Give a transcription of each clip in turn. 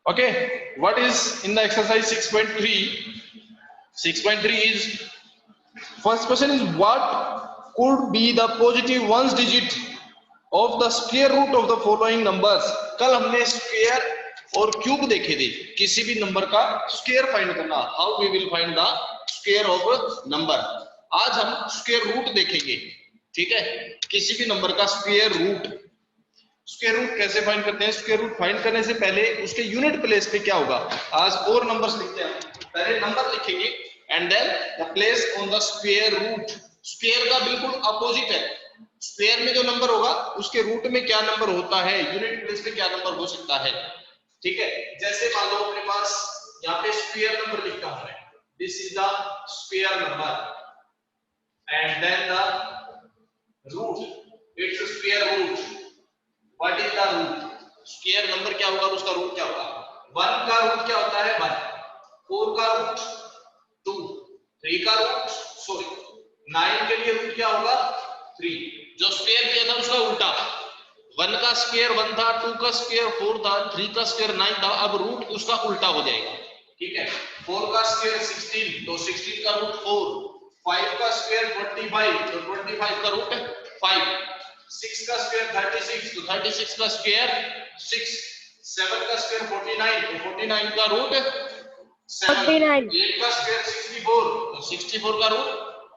Okay, what is in the exercise 6.3? 6.3 is, first question is, what could be the positive ones digit of the square root of the following numbers? कल हमने square और cube देखे थे, किसी भी number का square find करना, how we will find the square of number. आज हम स्क्वायर रूट देखेंगे, ठीक है, किसी भी नंबर का स्क्वायर रूट। स्क्वायर रूट कैसे फाइंड करते हैं? स्क्वायर रूट फाइंड करने से पहले उसके यूनिट प्लेस पे क्या होगा, आज और नंबर्स लिखते हैं, पहले नंबर लिखेंगे and then the place on the square root. Square का बिल्कुल अपोजिट है, स्क्वायर में जो नंबर होगा उसके रूट में क्या नंबर होता है, यूनिट प्लेस पे क्या नंबर हो सकता है, ठीक है। जैसे मान लो अपने पास यहाँ पे स्क्वायर नंबर लिखा हूं मैं, this is the square number and then the root, it's square root. What is the root? Square number क्या होगा और उसका रूट क्या होगा? 1 का रूट क्या होता है? 1, 4 का रूट 2, 3 का रूट 9 के लिए रूट क्या होगा? 3। जो स्क्वायर दिया था उसका उल्टा, 1 का स्क्वायर 1 था, 2 का स्क्वायर 4 था, 3 का स्क्वायर 9 था, अब रूट उसका उल्टा हो जाएगा, ठीक है। 4 का स्क्वायर 16, तो 16 का रूट 4, 5 का स्क्वायर 25, तो 25 का रूट 5, 6 का स्क्वायर 36, तो 36 का स्क्वायर 6, 7 का स्क्वायर 49, तो 49 का रूट 7, 8 का स्क्वायर 64, तो 64 का रूट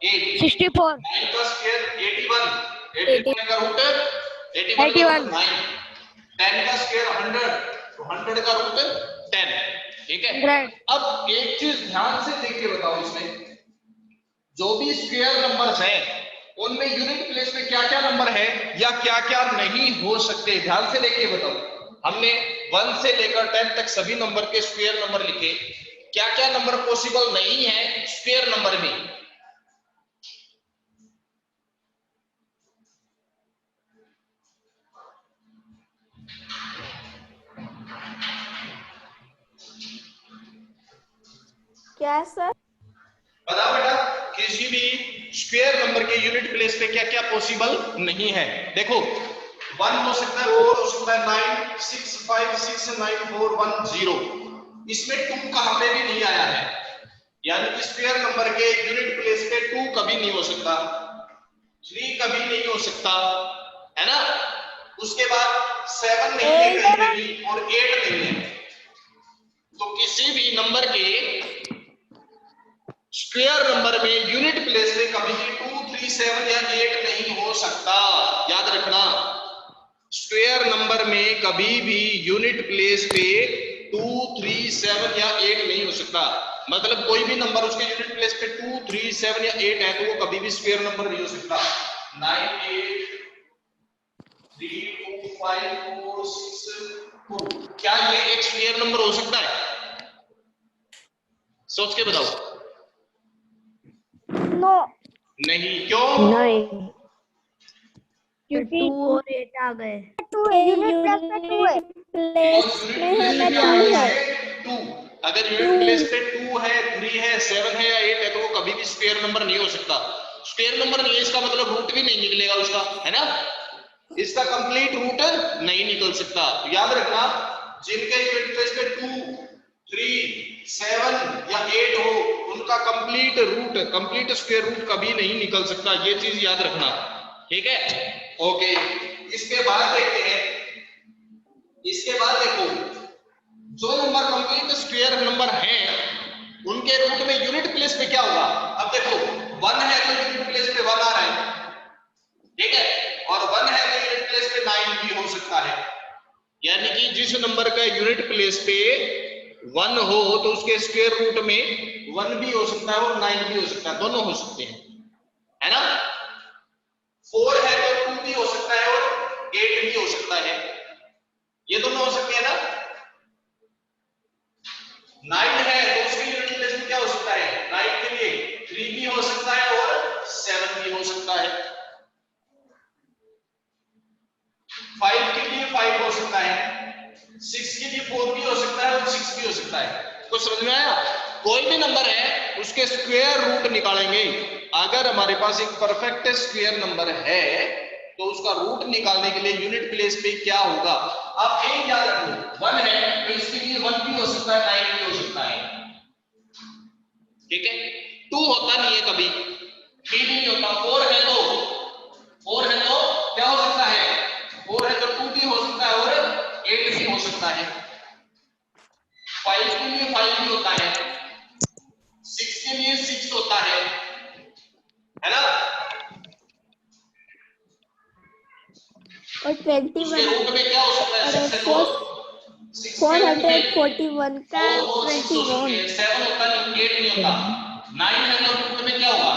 8, 64, 9 का स्क्वायर 81, 81 का रूट 81, 9, 10 का स्क्वायर 100, तो 100 का रूट 10, ठीक है। अब एक चीज ध्यान से देख के बताओ, इसमें जो भी स्क्वायर नंबर्स हैं उनमें यूनिट प्लेस में क्या क्या नंबर है या क्या क्या नहीं हो सकते, ध्यान से देखिए बताओ। हमने 1 से लेकर 10 तक सभी नंबर के स्क्वायर नंबर लिखे, क्या क्या नंबर पॉसिबल नहीं है स्क्वायर नंबर में? क्या सर? बताओ बेटा, किसी भी स्क्वायर नंबर के यूनिट प्लेस पे क्या क्या पॉसिबल नहीं है? देखो 1 हो सकता है, 4 हो सकता है, 9, 6, 5, 6, 9, 4, 1, 0। इसमें 2 कहां पे भी नहीं आया है, यानी कि स्क्वायर नंबर के यूनिट प्लेस पे 2 कभी नहीं हो सकता, 3 कभी नहीं हो सकता, है ना। उसके बाद 7 नहीं है कहीं पे भी और 8 नहीं है। तो किसी भी नंबर के स्क्वायर नंबर में यूनिट प्लेस में कभी भी 2, 3, 7 या 8 नहीं हो सकता, याद रखना। स्क्वायर नंबर में कभी भी यूनिट प्लेस पे 2, 3, 7 या 8 नहीं हो सकता। मतलब कोई भी नंबर उसके यूनिट प्लेस पे 2, 3, 7 या 8 है तो वो कभी भी स्क्वायर नंबर नहीं हो सकता। 9, 8, 3, 2, 5, 4, 6, 2, क्या ये एक स्क्वायर नंबर हो सकता है? सोच के बताओ। नो, नहीं, क्यों नहीं? क्योंकि 2 और 8 आ गए, 2 यूनिट प्लेस पे 2 है, प्लेस में होना चाहिए 2। अगर यूनिट प्लेस पे 2 है, 3 है, 7 है या 8 है तो वो कभी भी स्क्वायर नंबर नहीं हो सकता। स्क्वायर नंबर नहीं है इसका मतलब रूट भी नहीं निकलेगा उसका, है ना, इसका कंप्लीट रूट नहीं निकल सकता। तो याद रखना, जिनके यूनिट प्लेस पे 2, 3, 7 या 8 हो उनका complete root, complete square root कभी नहीं निकल सकता, ये चीज याद रखना, ठीक है। ओके, इसके बाद देखते हैं, इसके बाद देखो जो नंबर कंप्लीट स्क्वायर नंबर हैं उनके रूट में यूनिट प्लेस पे क्या होगा। अब देखो 1 है तो यूनिट प्लेस पे 1 आ रहा है, ठीक है, और 1 है तो यूनिट प्लेस पे 9 भी हो सकता है, यानी कि जिस नंबर का यूनिट प्लेस पे 1 हो तो उसके स्क्वायर रूट में 1 भी हो सकता है और 9 भी हो सकता है, दोनों हो सकते हैं, है ना। 4 है तो 2 भी हो सकता है और 8 भी हो सकता है, ये दोनों हो सकते हैं ना। 9 है तो उसके यूनिट प्लेस में क्या हो सकता है, 9 के लिए 3 भी हो सकता है और 7 भी हो सकता है। 5 के लिए 5 हो सकता है, 6 के लिए 4 भी हो सकता है और 6 भी हो सकता है। कुछ समझ में आया? कोई भी नंबर है उसके स्क्वायर रूट निकालेंगे। अगर हमारे पास एक परफेक्ट स्क्वायर नंबर है तो उसका रूट निकालने के लिए यूनिट प्लेस पे क्या होगा। आप एक याद रखो, 1 है तो इसके लिए 1 भी ठीक है, 2 होता नहीं है कभी, 3 नहीं होता, 4 है तो क्या हो सकता है, 4 है तो 2 भी हो सकता है और 8 भी हो सकता है। 5 के लिए 5 भी होता है, 6 के लिए 6 होता है ना। और 21 उसके रूट में क्या हो सकता है, और 6 है तो 441 का 4 और 6 हो सकते 21। हैं, 7 होता नहीं, 8 नहीं होता, 9 है तो रूट में क्या होगा,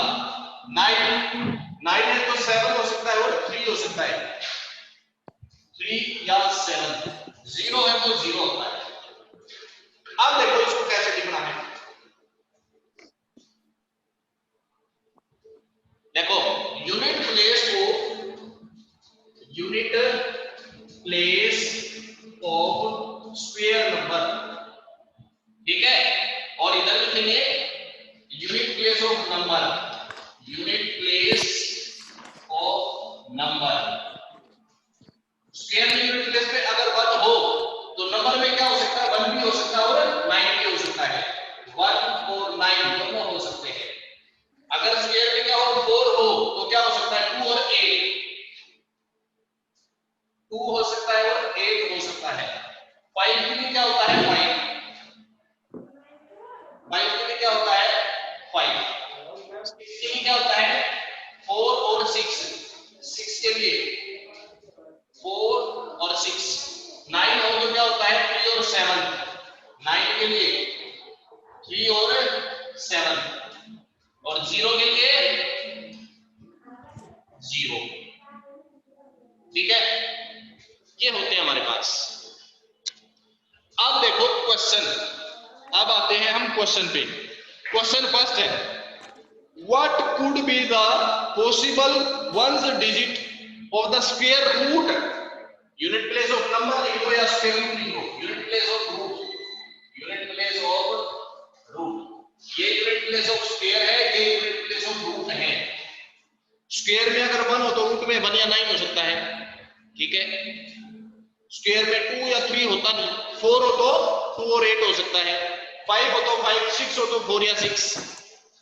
9 है तो 7 हो सकता है और 3 हो सकता है, 3 या 7, 0 है तो 0 होता है। अब देखो इसको कैसे लिखना है, देखो unit place of square number, ठीक है, और इधर लिखेंगे unit place of number, unit place of number. Square में यूनिट प्लेस में अगर 1 हो तो नंबर में क्या हो सकता है, 1 भी हो सकता है और 9 भी हो सकता है, 1 और 9 दोनों हो सकते हैं। अगर स्क्वायर में क्या हो, 4 हो तो क्या हो सकता है, 2 और 8, 2 हो सकता है और 8 हो सकता है। 5 के लिए क्या होता है, 5 के लिए क्या होता है, 5। 6 के लिए क्या होता है, 4 और 6, 6 के लिए 4 और 6, 9 हो तो क्या होता है, 3 और 7, 9 के लिए 3 और 7, और 0 के लिए 0, ठीक है, ये होते हैं हमारे पास। अब देखो क्वेश्चन, अब आते हैं हम क्वेश्चन पे। क्वेश्चन फर्स्ट है, what could be the possible ones digit of the square root, unit place of number लिखो या स्क्वायर रूट लिखो, unit place of root, unit place of root, ये यूनिट प्लेस ऑफ स्क्वायर है, ये unit place of root है। Square में अगर 1 हो तो रूट में 1 या 9 हो सकता है, ठीक है, स्क्वायर में 2 या 3 होता नहीं, 4 हो तो 2 और 8 हो सकता है, 5 हो तो 5, 6 हो तो 4 या 6,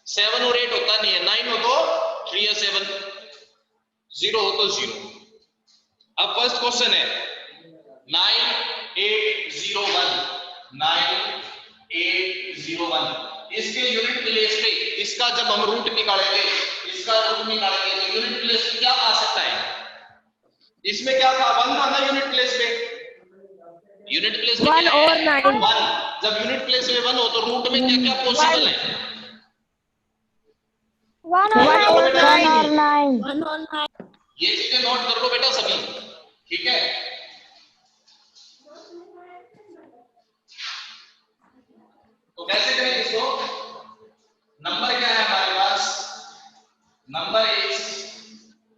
7 और 8 होता नहीं है, 9 हो तो 3 या 7, 0 हो तो 0। अब फर्स्ट क्वेश्चन है 9801, 9801, इसके यूनिट प्लेस पे इसका जब हम रूट निकालेंगे, इसका रूट निकालेंगे तो यूनिट प्लेस पे क्या आ सकता है, इसमें क्या था, 1 था ना यूनिट प्लेस पे, यूनिट प्लेस में 1 क्या और है, 9। 1, जब यूनिट प्लेस में 1 हो तो रूट में क्या क्या पॉसिबल है, 1 नोट और कर लो बेटा, 9। ये चीजें नोट कर लो बेटा सभी, ठीक है। तो कैसे करेंगे इसको, नंबर क्या है हमारे पास, नंबर इज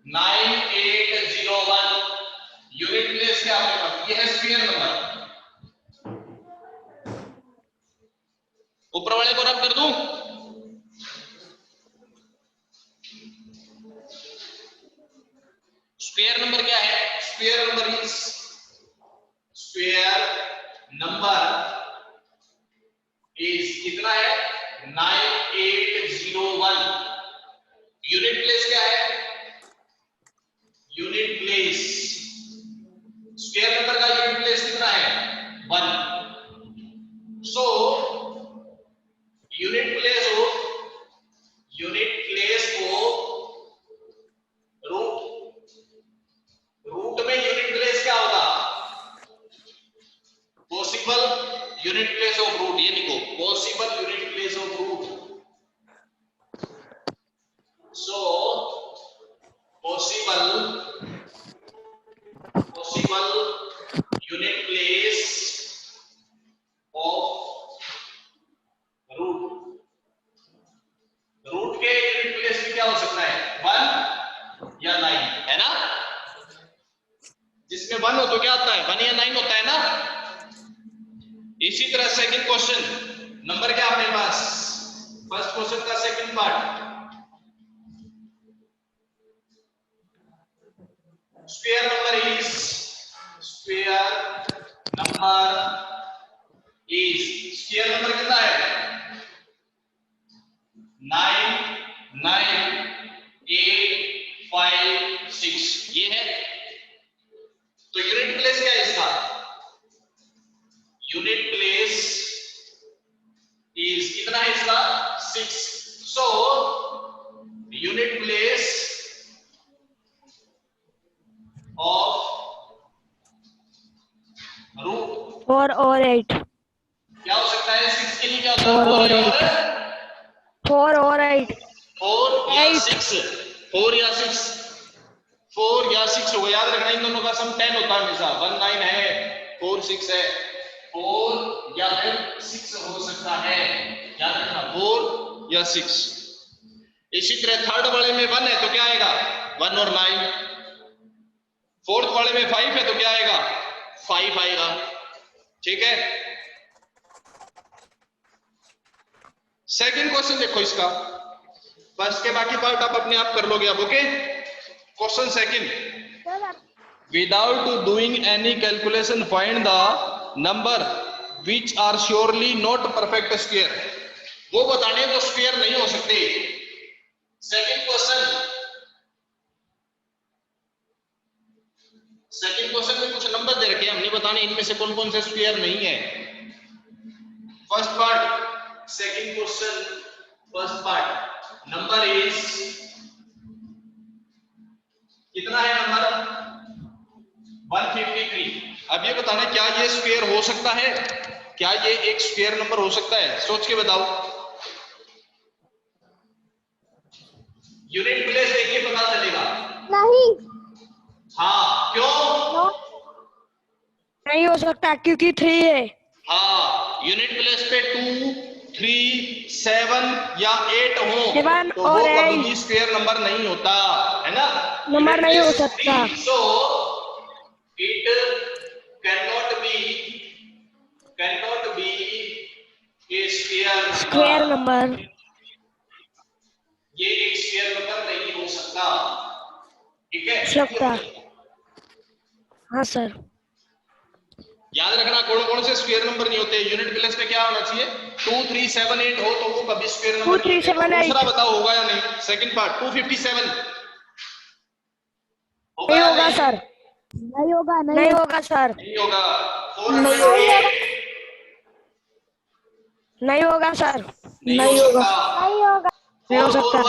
9801, यूनिट प्लेस क्या आपके पास, ये है स्क्वायर नंबर, ऊपर वाले को रब कर दूं, स्क्वायर नंबर क्या है, square number is, square number is कितना है, 9801, यूनिट प्लेस क्या है, यूनिट प्लेस, स्क्वायर नंबर का यूनिट प्लेस कितना है, 1, so unit place of root, root में यूनिट प्लेस क्या होगा, possible unit place of root, ये लिखो possible unit place of root, so possible unit place of root, root के unit place में क्या हो सकता है, 1 या 9, है ना, जिसमें 1 हो तो क्या आता है, 1 या 9 होता है ना। इसी तरह सेकंड क्वेश्चन, नंबर क्या अपने पास, फर्स्ट क्वेश्चन का second part, square number is, square number is, square number कितना है, यूनिट प्लेस इज कितना है इसका 6. So unit place of root 4 और 8. क्या हो सकता है 6 के लिए क्या होता है 4 और 8. 4 या 8. 6 4 या 6 4 या 6 होगा. याद रखना इन दोनों का सम 10 होता है हमेशा. 1 9 है 4 6 है 4 या फिर 6 हो सकता है. याद रखना 4 या 6. इसी तरह थर्ड वाले में 1 है तो क्या आएगा 1 और 9. फोर्थ वाले में 5 है तो क्या आएगा 5 आएगा. ठीक है. सेकंड क्वेश्चन देखो इसका. फर्स्ट के बाकी पार्ट आप अपने आप कर लोगे अब. Okay. Question second. Without doing any calculation, find the number which are surely not perfect square. वो बताने तो स्क्वायर नहीं हो सकते. सेकंड क्वेश्चन में कुछ नंबर दे रखे हैं, हमने बताने इनमें से कौन कौन से स्क्वायर नहीं है. First part second question. First part number is कितना है नंबर 153. अब ये बताना क्या ये स्क्वायर हो सकता है, क्या ये एक स्क्वायर नंबर हो सकता है. सोच के बताओ. यूनिट प्लेस देखिए पता चलेगा. नहीं. हाँ क्यों नहीं हो सकता क्योंकि 3 है. हाँ यूनिट प्लेस पे 2 3 7 या 8 हो 7 तो वो और कभी 8 भी स्क्वायर नंबर नहीं होता है ना. नंबर नहीं हो सकता. So it cannot be A square number. ये एक स्क्वायर नंबर नहीं हो सकता. ठीक है. सकता. हाँ सर. याद रखना कौन कौन से स्क्वायर नंबर नहीं होते. यूनिट प्लेस में क्या होना चाहिए 2 3 7 8 हो तो वो कभी स्क्वायर नंबर 2 3 7 8 दूसरा बताओ होगा या नहीं. सेकंड पार्ट 257 नहीं होगा सर. नहीं होगा. नहीं होगा सर. नहीं होगा. नहीं होगा सर. नहीं होगा. नहीं हो सकता.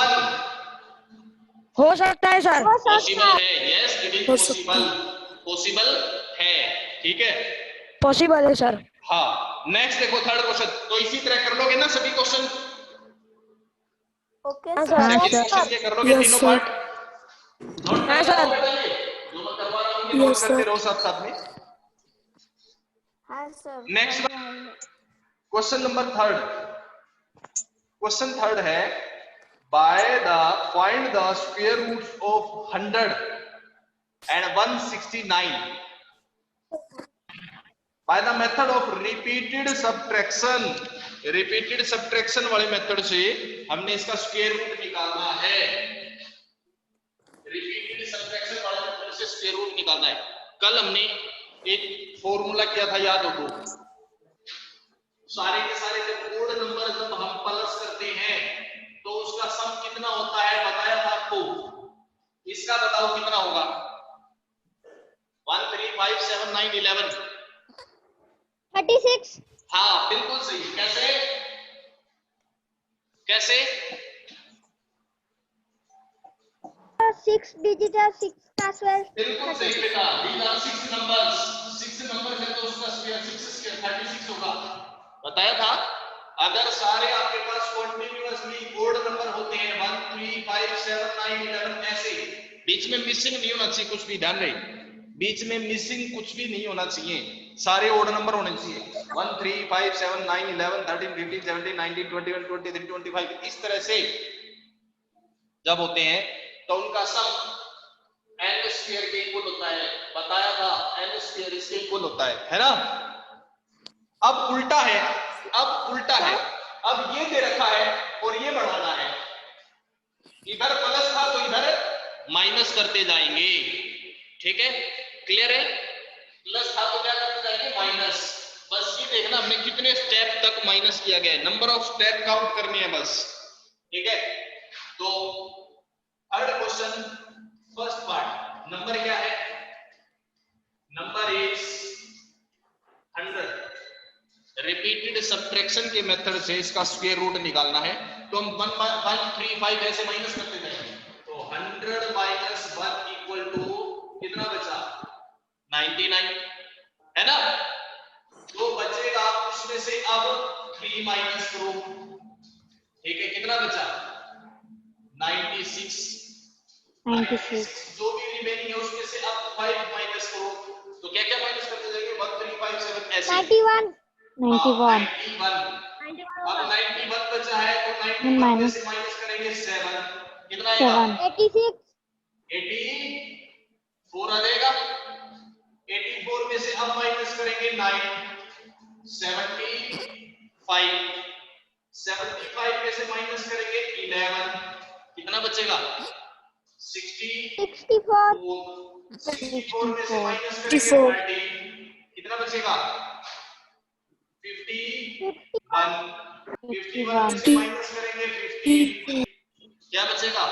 हो सकता है सर. पॉसिबल है. यस इट इज पॉसिबल है. ठीक है. पॉसिबल है सर. हाँ. नेक्स्ट देखो थर्ड क्वेश्चन. तो इसी तरह कर लोगे ना सभी क्वेश्चन. हाँ सर. क्वेश्चन ये कर लोगे तीनों पार्ट. हाँ सर. जो मैं करवा रहा हूँ नोट करते रहो साथ साथ में. हाँ sir. Next question number third. Question third है find the square roots of 100 and 169 by the method of repeated subtraction. Repeated subtraction वाले मेथड से हमने इसका स्क्वायर रूट निकालना है. रिपीटेड सब्ट्रैक्शन वाले मेथड से स्क्वायर रूट निकालना है. कल हमने एक फॉर्मूला किया था याद हो. सारे के सारे जब ओड नंबर जब हम प्लस करते हैं तो उसका सम कितना होता है बताया था आपको. इसका बताओ कितना होगा 1 3 5 7 9 11 36. हाँ बिल्कुल सही. कैसे कैसे 6 डिजिट है 6 का स्क्वायर. बिल्कुल सही बेटा. these are 6 numbers. 6 नंबर है तो उसका स्क्वायर 6 स्क्वायर 36 होगा. बताया था. अगर सारे आपके पास कंटीन्यूअसली ओड नंबर होते हैं 1 3 5 7 9 11 ऐसे बीच में मिसिंग नहीं होना चाहिए कुछ भी. ध्यान रहे बीच में मिसिंग कुछ भी नहीं होना चाहिए. सारे ओड नंबर होने चाहिए. 1 3 5 7 9 11 13 15 17 19 21 23 25 इस तरह से जब होते हैं तो उनका सम n स्क्वायर के इक्वल होता है. बताया था n स्क्वायर इसके इक्वल होता है ना. अब उल्टा है. अब ये दे रखा है और ये बढ़ाना है. इधर प्लस था तो इधर माइनस करते जाएंगे. ठीक है. क्लियर है. प्लस था तो क्या करते जाएंगे माइनस. बस ये देखना हमने कितने स्टेप तक माइनस किया गया है. नंबर ऑफ स्टेप काउंट करनी है बस. ठीक है. तो third question first part number क्या है. नंबर इज 100 रिपीटेड सब्ट्रैक्शन के मेथड से इसका स्क्वायर रूट निकालना है, तो हम 135 ऐसे माइनस करते जाएंगे। तो 100 माइनस 1 इक्वल टू कितना बचा? 99, है ना? तो बचेगा उसमें से अब 3 माइनस करो, ठीक है? कितना बचा? 96। 96 जो भी रिमेनिंग है उसमें से अब 5 माइनस करो, तो क्या क्या माइनस करते जाएंगे? 1357 ऐसे 91 91 अब 91 बचा है, तो 91 में से माइनस करेंगे 7, कितना आएगा? 86 84 आ जाएगा। 84 में से अब माइनस करेंगे 9, 75 75 में से माइनस करेंगे 11, कितना बचेगा? 64 64 में से माइनस करेंगे 30, कितना बचेगा? 51 51 में से माइनस करेंगे 15, क्या बचेगा?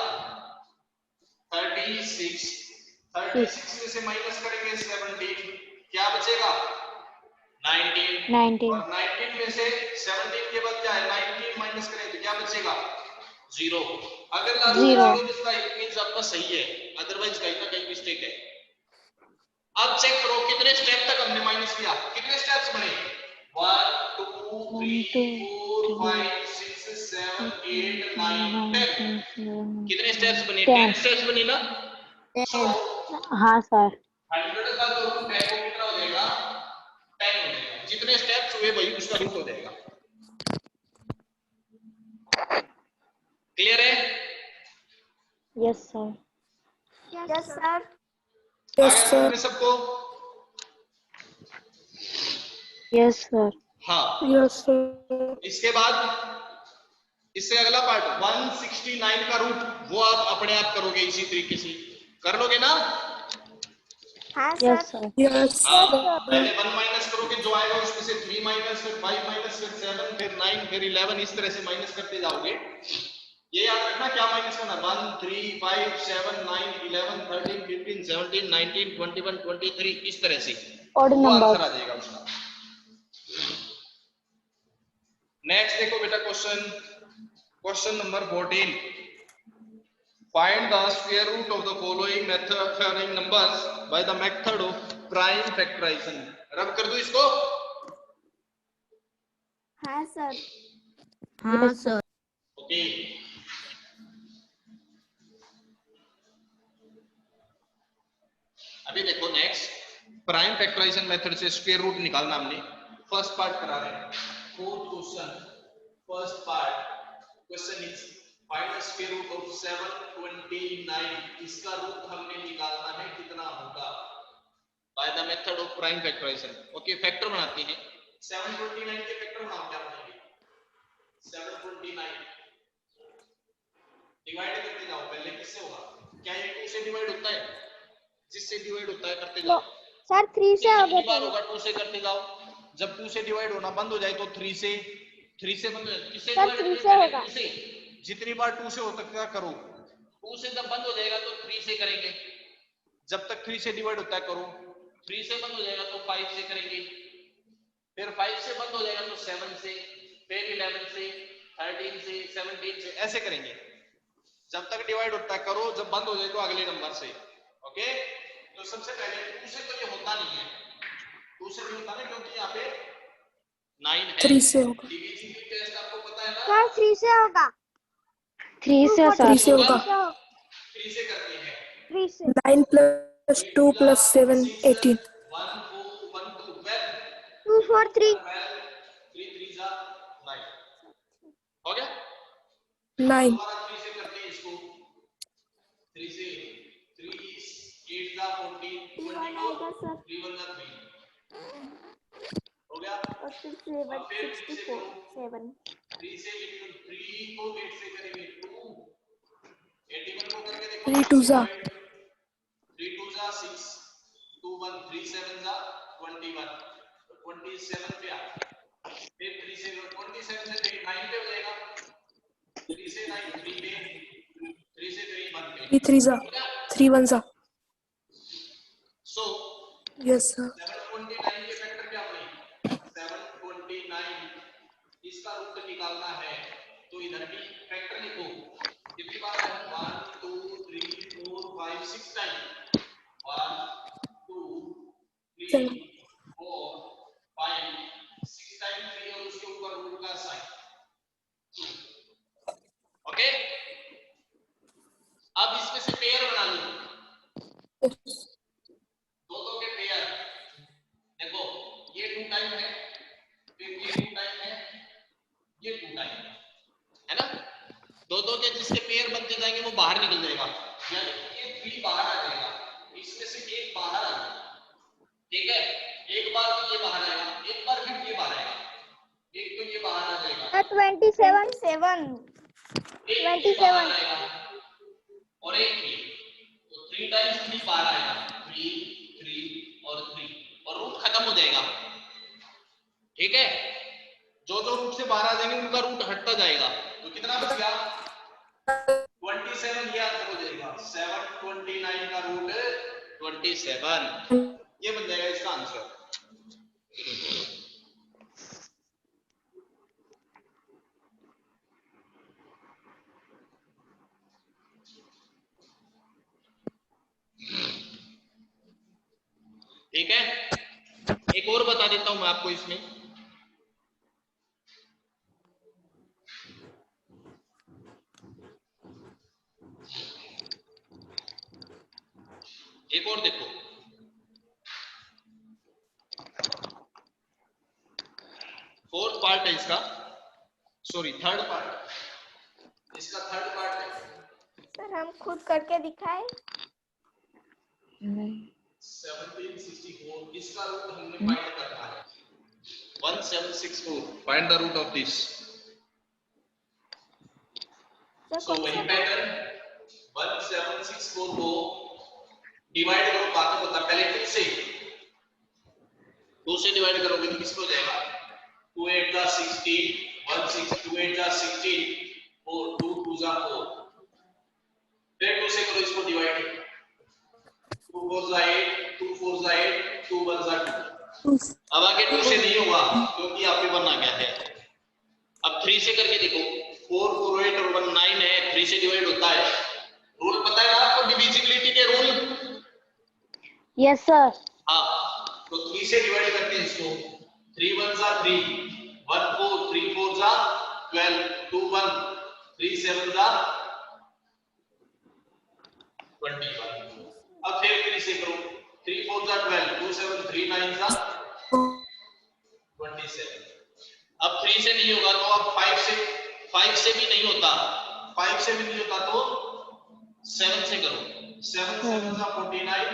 36 36 में से माइनस करेंगे 17, क्या बचेगा? 19 और 19 में से 17 के बाद क्या है? 19 माइनस करें तो क्या बचेगा? 0। अगर लास्ट में 0 दिखता है इट मींस आपका सही है, अदरवाइज कहीं ना कहीं मिस्टेक है। अब चेक करो कितने स्टेप तक हमने माइनस किया, कितने स्टेप्स बने? 1 2 3 4 5 6 7 8 9 10 कितने स्टेप्स बने? 10 स्टेप्स बने ना? हाँ सर। 100 का जो रूट है वो कितना हो जाएगा? 10 हो जाएगा। जितने स्टेप्स हुए वही उसका रूट हो जाएगा। क्लियर है? Yes sir. Yes sir. आगे समझ में सबको? Yes sir. हाँ यस सर। इसके बाद इससे अगला पार्ट 169 का रूट वो आप अपने आप करोगे इसी तरीके से, कर लोगे ना? हाँ सर। यस पहले 1 माइनस करोगे, जो आएगा उसमें से 3 माइनस, फिर 5 माइनस, फिर 7, फिर 9, फिर 11, इस तरह से माइनस करते जाओगे। ये याद रखना क्या माइनस करना? 1 3 5 7 9 11 13 15 17 19 21 23 इस तरह से वो आंसर आ जाएगा उसका। नेक्स्ट देखो बेटा question number 14। Find the square root of the following numbers by the method of prime factorization. रब कर दो इसको? हाँ सर। हाँ सर। ओके अभी देखो नेक्स्ट प्राइम फैक्टराइजेशन मेथड से स्क्वायर रूट निकालना हमने फर्स्ट पार्ट करा रहे हैं। Fourth question first part question is find the square root of 729। इसका रूट हमने निकालना है, कितना होगा? By the method of prime factorisation. Okay factor बनाते हैं। 729 के फैक्टर बनाओ, क्या बनाएंगे? 729 डिवाइड करते जाओ, पहले किससे होगा? क्या ये 2 से डिवाइड होता है? जिससे डिवाइड होता है करते जाओ। सर 3 से कितनी बार होगा? 2 से करते जाओ। जब 2 से डिवाइड होना बंद हो जाए तो 3 से बंद हो जाए। किससे डिवाइड होगा? 2 से। जितनी बार 2 से हो सकता करो। 2 से जब बंद हो जाएगा तो 3 से करेंगे। जब तक 3 से डिवाइड होता है करो। 3 से बंद हो जाएगा तो 5 से करेंगे। फिर 5 से बंद हो जाएगा तो 7 से, फिर 11 से, 13 से, 17 से, ऐसे करेंगे। जब तक डिवाइड होता है करो, जब बंद हो जाए तो अगले नंबर से। ओके तो सबसे पहले 2 से तो ये होता नहीं है, 2 से नहीं होता ना, क्योंकि यहाँ पे 9 है। 3 से होगा। डीवीजीबी टेस्ट आपको पता है ना? सर 3 से होगा। 3 से सर। 3 से होगा। 3 से करते हैं। 3 से 9 plus 2 plus 7 18 1 4 1 2 12 2 4 3 3 3 जा 9 हो गया। 9 दोबारा 3 से करते हैं इसको। 3 से 3 8 जा 14 24 3 1 जा 3 हो गया। और फिर 7 64 7 3 से 3 को 8 से करेंगे 2 81 को करके देखो 3 2 जा 3 2 जा 6 2 1 3 7 जा 21 27 पे आ, फिर 3 से 27 से 3 9 पे हो जाएगा। 3 से 9 3 पे 3 से 3 1 पे 3 3 जा 3 1 जा सो yes sir 729 के फैक्टर क्या बने? 729 29 इसका रूट निकालना है तो इधर भी फैक्टर लिखो। कितनी बार है? 1 2 3 4 5 6 टाइम। 1 2 3 7. 4 5 6 टाइम 3 और उसके ऊपर रूट का साइन। ओके, अब इसमें से पेयर बना लो, दो के पेयर। देखो ये 2 टाइम है, फिर ये 2 टाइम है, ये 2 टाइम है ना। दो के जिसके पेयर बनते जाएंगे वो बाहर निकल जाएगा, यानी ये 3 बाहर आ जाएगा, इसमें से एक बाहर आ जाएगा। ठीक है, एक बार तो ये बाहर आएगा, एक बार फिर ये बाहर आएगा, एक तो ये बाहर आ जाएगा, 27 एक ये बाहर आएगा और एक ये, तो 3 टाइम्स 3 बाहर आएगा, 3 3 और 3 और रूट खत्म हो जाएगा। ठीक है, जो रूट से बाहर आ जाएंगे उनका रूट हटता जाएगा, तो कितना बच गया? 27। ये आंसर हो जाएगा 729 का रूट 27, ये बन जाएगा इसका आंसर। ठीक है, एक और बता देता हूं मैं आपको इसमें। एक और देखो, फोर्थ पार्ट है इसका, सॉरी थर्ड पार्ट, इसका थर्ड पार्ट है। सर हम खुद करके दिखाए। 1764 इसका रूट हमने फाइंड करना है। 1764 find the root of this. So वही पैटर्न 1764 को डिवाइड करो, बाकी बता पहले 2 से, 2 से डिवाइड करोगे तो किसको जाएगा? 2 8 जा 16, 1 6 2 8 जा 16, 4 2 2 जा 4, फिर 2 से करो इसको डिवाइड, 2 4 जा 8, 2 4 जा 8, 2 1 जा 2। अब आगे 2 से नहीं होगा क्योंकि यहाँ पे 1 आ गया है। अब 3 से करके देखो, 4 4 8 और 1 9 है, 3 से डिवाइड होता है। रूल पता है ना आपको डिविजिबिलिटी के रूल? Yes sir. हाँ, तो 3 से डिवाइड करते हैं इसको, 3 1 जा 3, 1 4 3 4 जा 12, 2 1 3 7 जा 21। अब फिर 3 से करो, 3 4 जा 12, 2 7 3 9 जा 27। अब 3 से नहीं होगा तो अब 5 से भी नहीं होता, 5 से भी नहीं होता तो 7 से करो, 7 7 जा 49,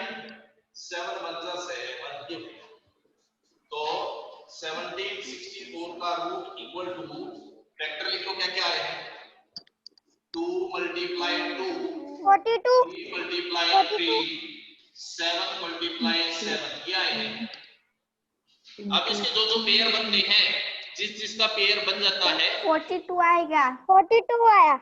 7 1 जा 7, तो 1764 का रूट इक्वल टू, फैक्टर लिखो क्या क्या है? 2 multiply 2, 42 3 multiply 3, 7 multiply 7, ये आए हैं। अब इसके जो पेयर बनते हैं, जिस जिसका पेयर बन जाता है 42 आएगा। 42 आया।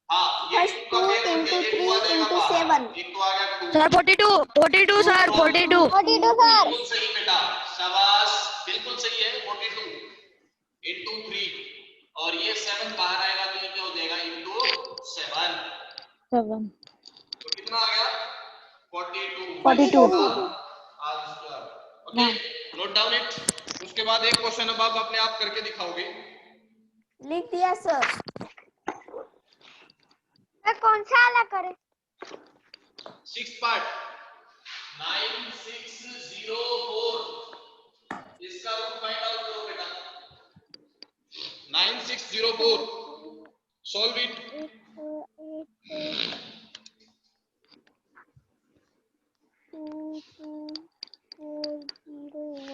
हाँ, ये फर्स्ट 2 into 3 into 7। एक तो आ गया 2 Sir, 42 sir, 42. 42 सर। बिल्कुल सही बेटा, शाबाश, बिल्कुल सही है। 42 into 3 और ये 7 बाहर आएगा तो ये क्या हो जाएगा? into 7। 7 तो कितना आ गया? 42 42 answer. Okay, note down it. उसके बाद एक क्वेश्चन अब आप अपने आप करके दिखाओगे। लिख दिया सर। कौन सा वाला करे? 6th पार्ट 9604, इसका रूट फाइंड आउट करो बेटा। 9604 solve it.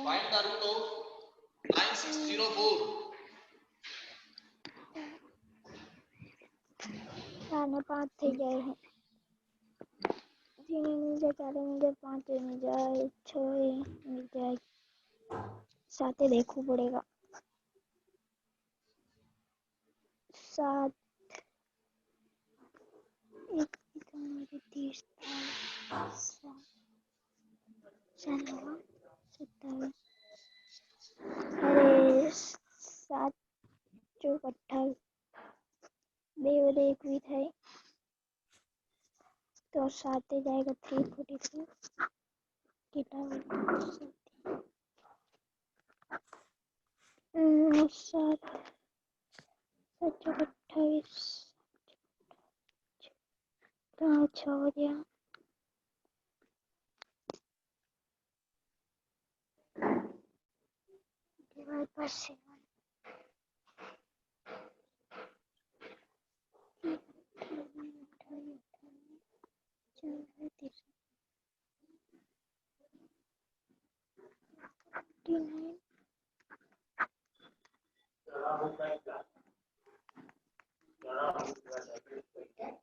Find the root of 9604। खाने 5 થઈ જાય છે. ધીમે નીચે 4 નીચે 5 નીચે 6 નીચे 7 देखो पड़ेगा. 7 एक 30 27 अरे 28 બે વડે 21 થાય તો 7 जाएगा 343 કેટલા 7 28 6 हो गया डिवाइड बाय 7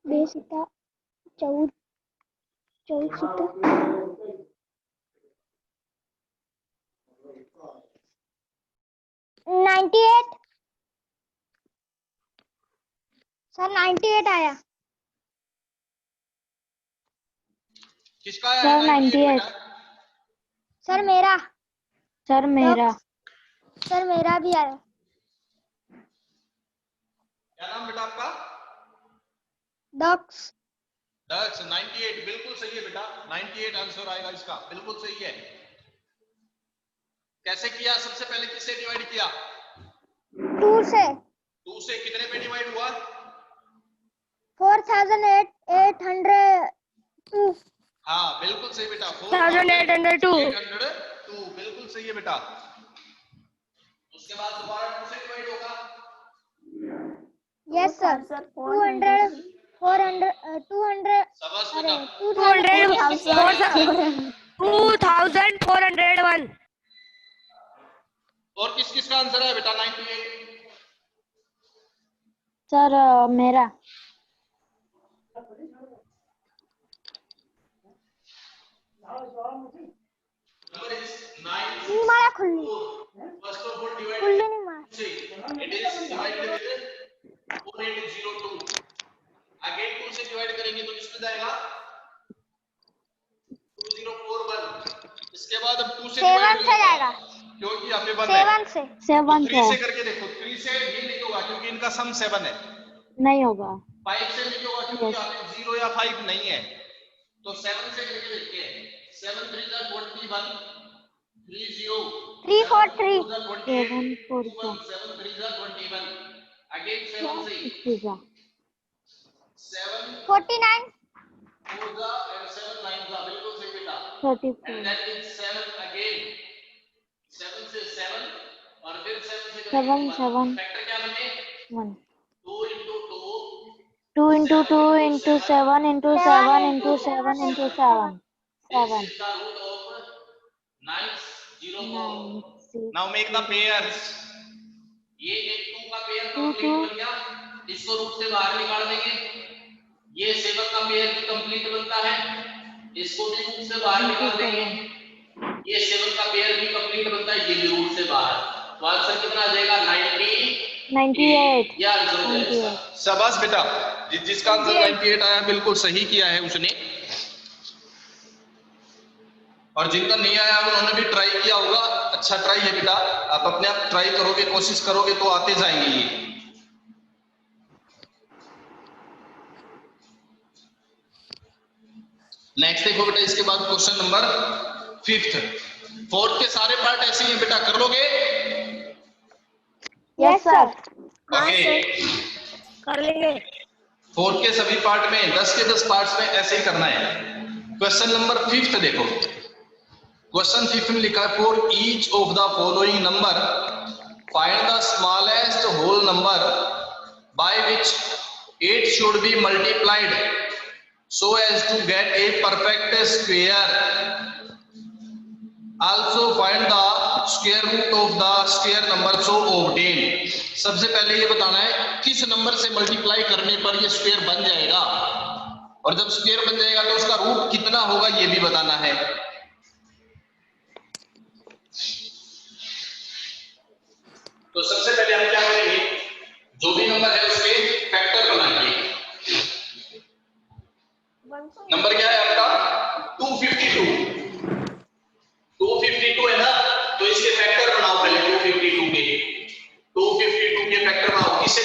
બે સિત્તા 14 સિત્તા 98 सर 98 आया किसका आया सर 98 98 बेटा? सर मेरा सर मेरा सर मेरा भी आया क्या नाम बेटा आपका? डॉक्स दक्ष 98 बिल्कुल सही है बेटा 98 आंसर आएगा इसका बिल्कुल सही है। कैसे किया? सबसे पहले किससे डिवाइड किया? 2 से 2 से कितने पे डिवाइड हुआ? 4802 हाँ बिल्कुल सही बेटा 1802 4802 बिल्कुल सही है बेटा। उसके बाद दोबारा 2 से डिवाइड होगा। यस सर 200 400 200 शाबाश अरे बेटा 2401 और किस किस का आंसर है बेटा 98? सर मेरा Number is 9 नहीं मारा खुल्ली first of all divide खुल्ली नहीं मारा it is divided with 4802 again 2 से डिवाइड करेंगे तो किसमें जाएगा 2041 इसके बाद अब 2 से 7 डिवाइड से जाएगा क्योंकि यहाँ पे 1 है 7 से 7 3 से करके देखो 3 से ये नहीं होगा क्योंकि इनका सम 7 है नहीं होगा 5 से नहीं होगा क्योंकि यहाँ पे 0 या 5 नहीं है तो 7 से करके देखते हैं 7 3 जा 21 30 343 7 4 7 3 जा 21 again 7 से 7 49 4 जा and 7 9 जा बिल्कुल सही बेटा 34 and then it's 7 again 7 से 7 और फिर 7 से 7 7 फैक्टर क्या बने 1 2 into 2 into 2 into 7 into 7 into 7 into 7 this 7 is the root of 904 9 6 now make the pairs ये एक 2 का पेयर कंप्लीट बन गया इसको रूट से बाहर निकाल देंगे ये 7 का पेयर भी कंप्लीट बनता है इसको भी रूट से बाहर निकाल देंगे ये 7 का पेयर भी कंप्लीट बनता है ये भी रूट से बाहर तो आंसर कितना आ जाएगा 98 ये आंसर हो जाएगा शाबाश बेटा जिसका आंसर 98 आया बिल्कुल सही किया है उसने और जिनका नहीं आया उन्होंने भी ट्राई किया होगा अच्छा ट्राई है बेटा आप अपने आप ट्राई करोगे कोशिश करोगे तो आते जाएंगे ये नेक्स्ट देखो बेटा इसके बाद क्वेश्चन नंबर 5th 4th के सारे पार्ट ऐसे ही हैं बेटा कर लोगे यस सर ओके कर लेंगे 4th के सभी पार्ट में 10 के 10 पार्ट्स में ऐसे ही करना है क्वेश्चन नंबर 5th देखो क्वेश्चन 5th में लिखा है for each of the following number find the smallest whole number by which 8 should be multiplied so as to get a perfect square also find the square root of the square number so obtained सबसे पहले ये बताना है किस number से multiply करने पर ये स्क्वायर बन जाएगा और जब स्क्वायर बन जाएगा तो उसका रूट कितना होगा ये भी बताना है तो सबसे पहले हम क्या करेंगे जो भी नंबर है उसके फैक्टर बनाएंगे नंबर क्या है आपका 252 है ना तो इसके फैक्टर बनाओ पहले 252 के फैक्टर बनाओ किससे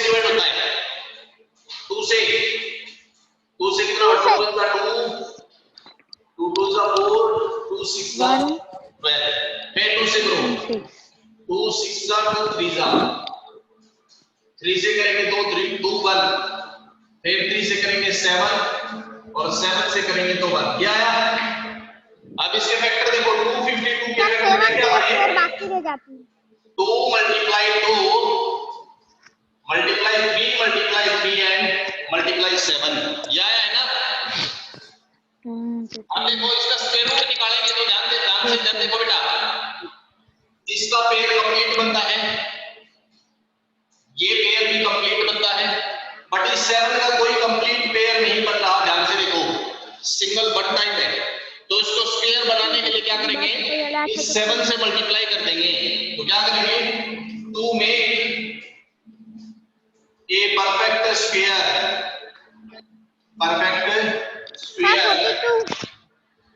3 से करेंगे तो 3 2 1, फिर 3 से करेंगे 7 और 7 से करेंगे तो 1। क्या आया? अब इसके फैक्टर देखो, 252 के फैक्टर क्या बने? बाकी रह जाती है। 2 मल्टीप्लाई 2 मल्टीप्लाई 3 एंड मल्टीप्लाई 7। यह आया है ना? अब देखो इसका स्क्वायर रूट निकालेंगे तो ध्यान से देखो बेटा, इसका पेयर कंप्लीट बनता है, ये पेयर भी कंप्लीट बनता है, बट इस 7 का कोई कंप्लीट पेयर नहीं बन रहा। ध्यान से देखो, सिंगल वन टाइम है, तो इसको स्क्वायर बनाने के लिए क्या करेंगे? इस 7 से मल्टीप्लाई कर देंगे। तो क्या करेंगे? 2 में a perfect square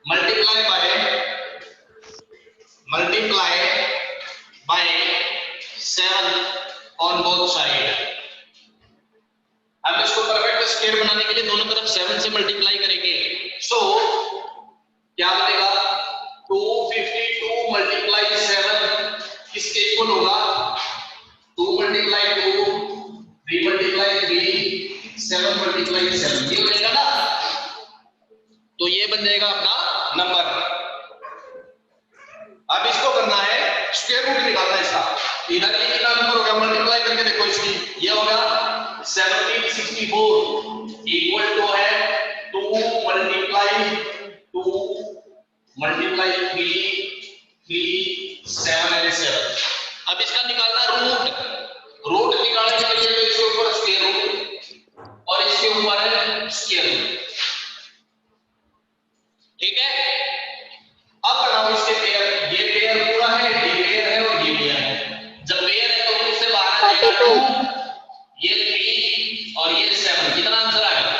multiply by 7 on both side. अब इसको परफेक्ट स्क्वायर बनाने के लिए दोनों तरफ 7 से मल्टीप्लाई करेंगे। सो क्या बनेगा? 252 मल्टीप्लाई 7 किसके इक्वल होगा? 2 मल्टीप्लाई 2, 3 मल्टीप्लाई 3, 7 मल्टीप्लाई 7, ये बनेगा ना? तो ये बन जाएगा अपना नंबर। अब इसको करना है स्क्वायर रूट निकालना है इसका। इधर ये कितना नंबर हो गया? मल्टीप्लाई करके देखो इसकी, ये हो गया 1764 इक्वल टू है 2 मल्टीप्लाई 3, 7 एंड 7। अब इसका निकालना रूट निकालने के लिए तो इसके ऊपर स्क्वायर रूट और इसके ऊपर है स्क्वायर रूट। ठीक है? अब बनाओ इसके पेयर, ये पेयर पूरा है, ये पेयर है और ये पेयर है। जब पेयर है तो उससे बाहर आ जाएगा 2, ये 3 और ये 7। कितना आंसर आएगा?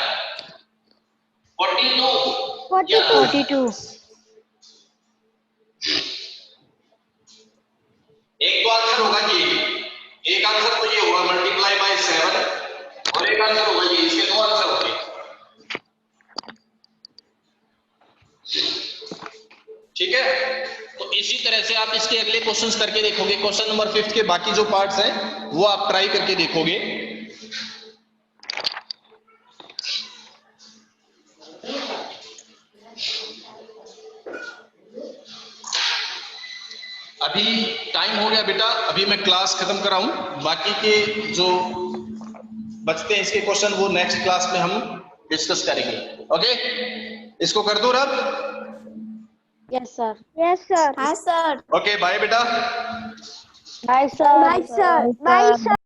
42। एक तो आंसर होगा ये, एक आंसर तो ये होगा मल्टीप्लाई बाय 7 और एक आंसर होगा ये। इसके दो आंसर होंगे। ठीक है? तो इसी तरह से आप इसके अगले क्वेश्चंस करके देखोगे। क्वेश्चन नंबर 5 के बाकी जो पार्ट्स हैं वो आप ट्राई करके देखोगे। अभी टाइम हो गया बेटा, अभी मैं क्लास खत्म कराऊं, बाकी के जो बचते हैं इसके क्वेश्चन वो नेक्स्ट क्लास में हम डिस्कस करेंगे। ओके, इसको कर दो रब। Yes sir. Yes sir. हाँ सर। ओके, बाय बेटा। Bye sir. Bye sir. Bye sir.